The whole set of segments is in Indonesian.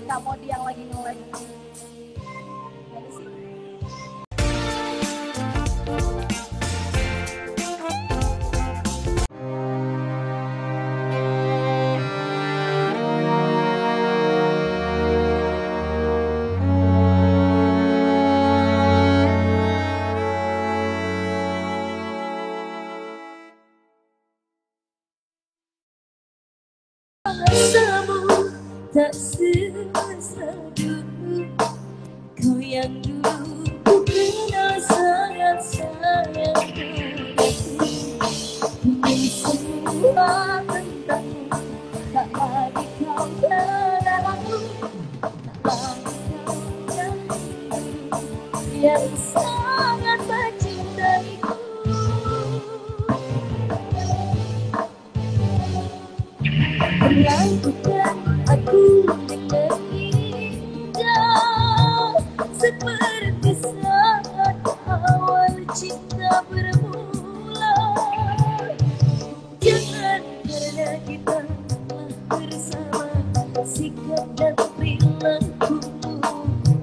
Kak Modi yang lagi nge-live. Gimana sih? Rasamu tak semesra dulu, kau yang dulu ku kenal sangat sayang. Kini semua tentangmu tak lagi kau kenal, tak lagi kau kenal yang sangat mencintaiku. Lakukan aku dengan indah, seperti saat awal cinta bermula. Jangan karena kita telah bersama, sikap dan perilakumu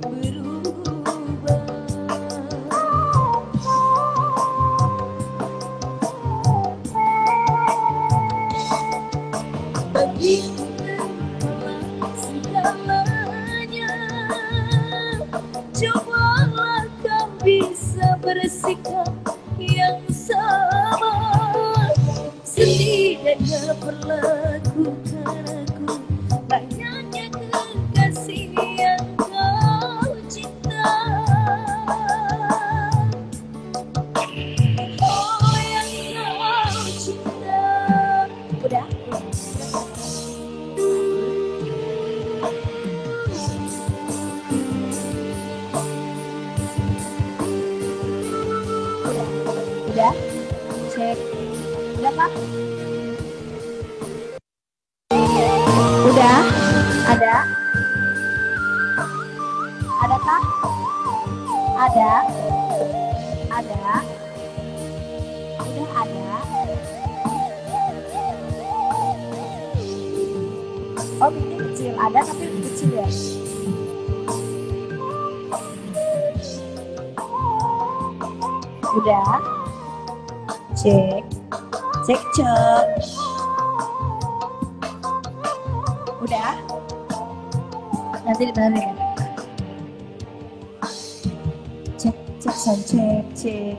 berubah. Bagiku telah segalanya, cobalah kau bisa bersikap yang sama. Setidaknya perlakukan aku layaknya kekasih yang kau cinta. Oh, yang kau cinta. Udah? Udah? Cek. Udah Kak? Udah? Ada? Ada Kak? Ada? Ada? Udah ada? Oh ini kecil, ada tapi kecil ya? Udah? Cek. Cek cek. Udah? Nanti dibenerin ya? Cek cek sound cek cek.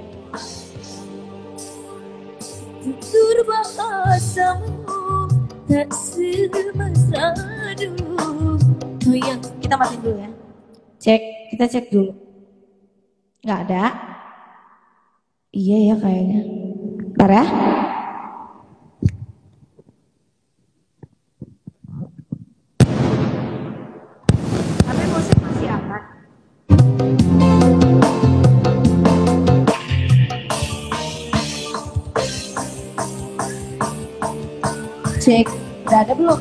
Tutur bahasamu tak semesra dulu, kau yang Kita matiin dulu ya. Cek, kita cek dulu. Nggak ada? Iya ya kayaknya. Bentar ya. Tapi musik masih aman. Cek, udah ada belum?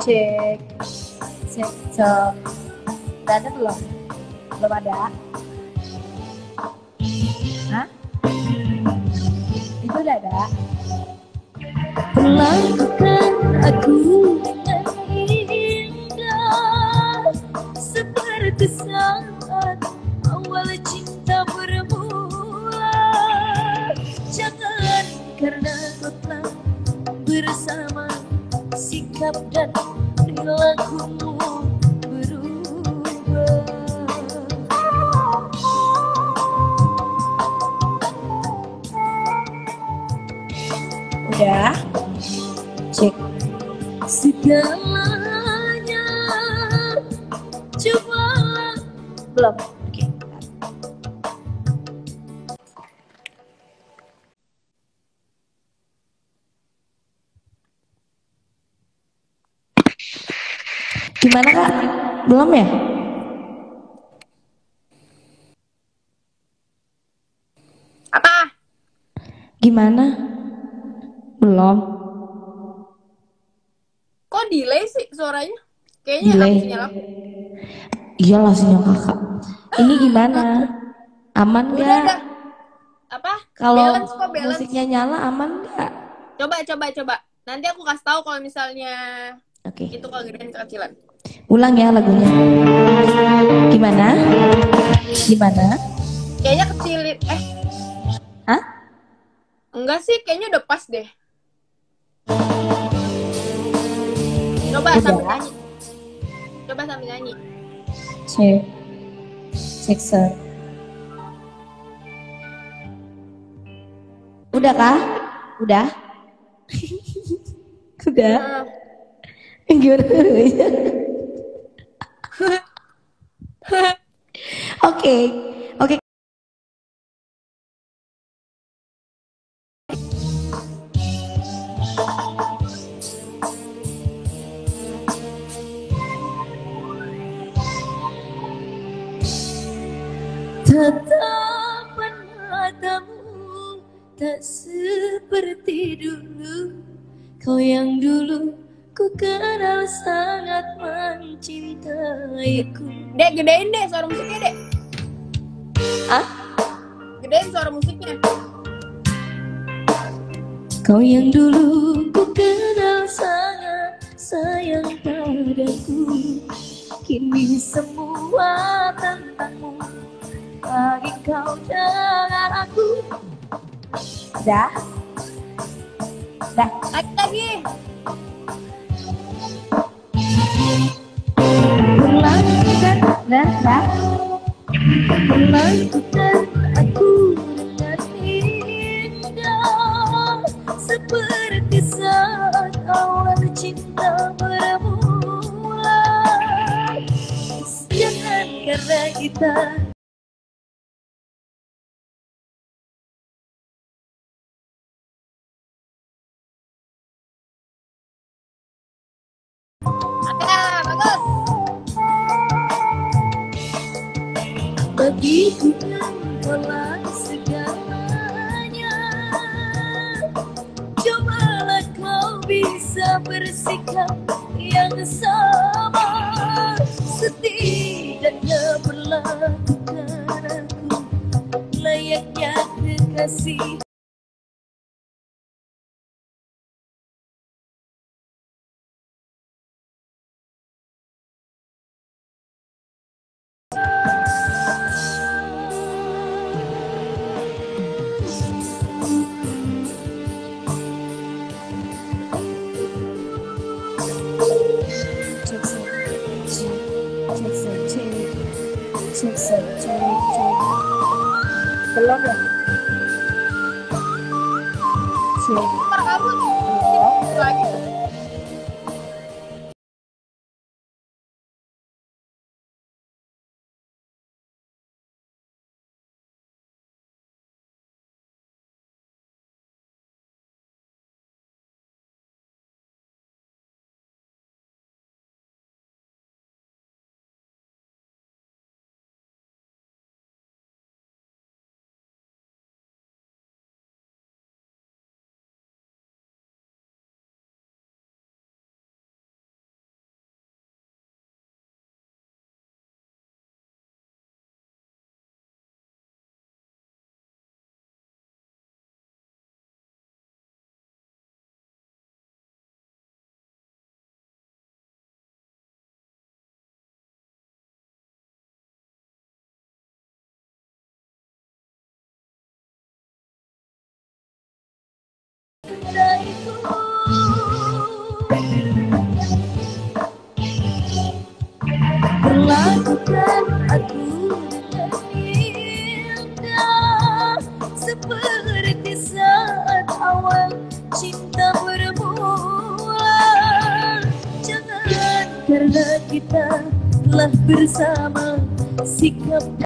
Cek, cek, cek. Udah ada belum? Belum ada? Hah? Itu udah ada? perlakukan aku dengan indah, seperti saat awal cinta bermula. Jangan karena kau telah bersama, sikap dan perilakumu berubah. Udah? Cek. Segalanya cobalah. Belum? Oke. Gimana Kak? Belum ya? Apa? Gimana? Belum? Kok delay sih suaranya? Kayaknya Delay. aku sinyal aku. Iyalah sinyal kakak. Ini gimana? Aman Udah, gak? udah. Apa? Kalau Balance kok, balance. musiknya nyala aman gak? Coba. Nanti aku kasih tahu kalau misalnya Oke. itu kegedean kekecilan. Ulang ya lagunya. Gimana? Gimana? Kayaknya kecilin. Hah? Enggak sih, kayaknya udah pas deh. Coba Udah. sambil nyanyi. Coba sambil nyanyi. Cek. Cek set. Udah kah? Udah? Udah? Gimana? Oke. Oke. Tatapan matamu tak seperti dulu. Kau yang dulu ku kenal sangat mencintaiku. Dek, gedein deh suara musiknya, Dek. Hah? Gedein suara musiknya. Kau yang dulu ku kenal sangat sayang padaku. Kini semua tentangmu bagi kau dengan aku. Udah? Udah? Lagi. Berlakukan dan Berlakukan aku dengan indah, seperti saat awal cinta bermula. Jangan karena kita Bagus. bagiku engkaulah segalanya. Cobalah kau bisa bersikap yang sama, setidaknya perlakukan aku layaknya kekasih. belum ya? Ntar kamu lagi. Perlakukan aku dengan indah, seperti saat awal cinta bermula. Jangan karena kita telah bersama, sikap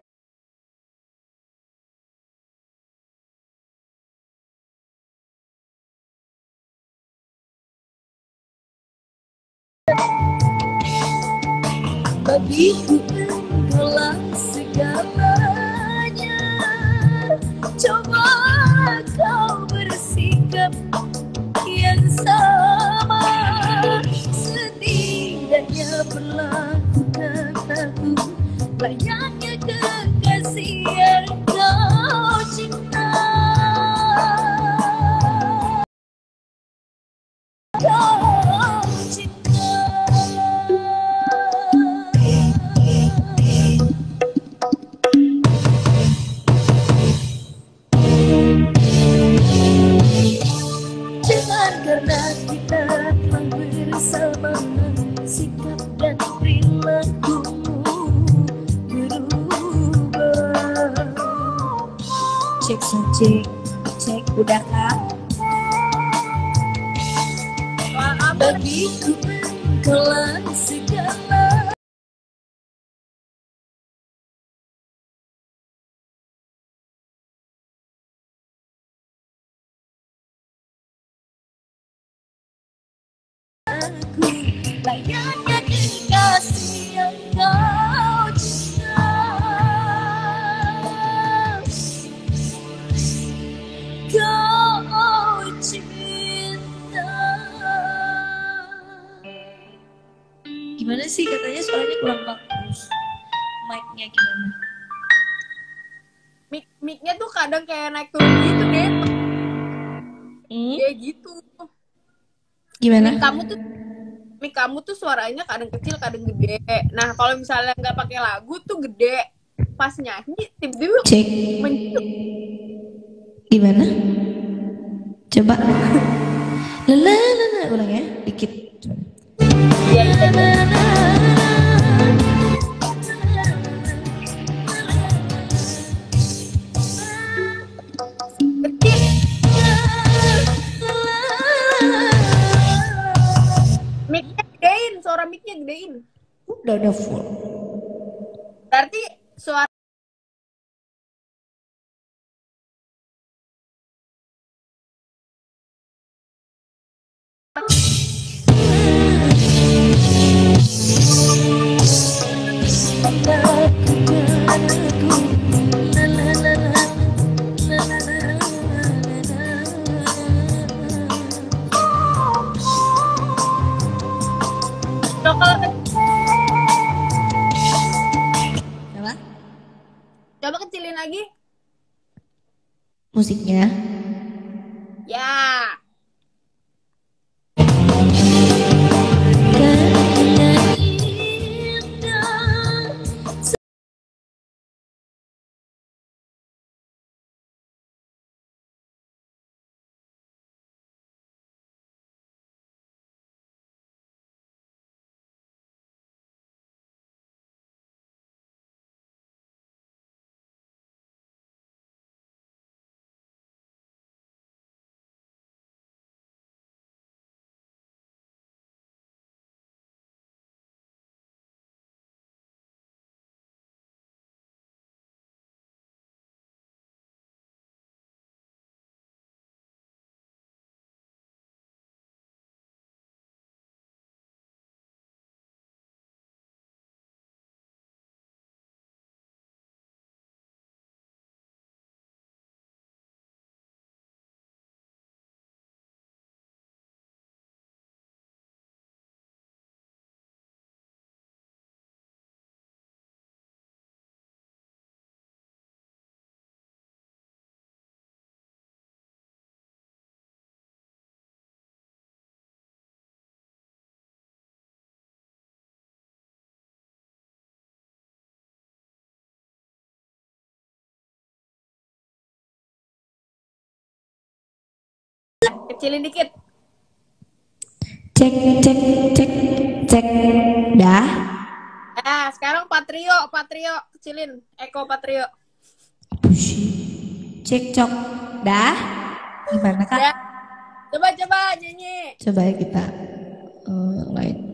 bagiku engkaulah segalanya. Coba kau bersikap yang sama, setidaknya perlakukan aku layaknya kekasih yang kau cinta. Kau cinta. Cek cek cek udah kak. Soal apa? Bagiku engkaulah segala. Aku layaknya kekasih yang kau cinta. Kau cinta. Gimana sih katanya suaranya kurang bagus. Mic-nya gimana? Mic-nya tuh kadang kayak naik turun gitu deh. Kayak gitu. Gimana? Mic kamu tuh suaranya kadang kecil, kadang gede. Nah, kalau misalnya nggak pakai lagu tuh gede. Pas nyanyi, tiba-tiba Cek. menyut. Gimana? Coba. Lala, ulang ya, dikit. Iya, iya, iya. Kecil. Mic-nya gedein, suara mic-nya gedein. Udah full. Berarti suara coba Coba. coba kecilin lagi. Musiknya. Ya. Kecilin dikit. Cek cek cek cek. Dah. Nah, sekarang Patrio kecilin. Eko Patrio. Cek cok. Dah. Gimana kak? Ya. Coba nyanyi. Coba ya kita lain.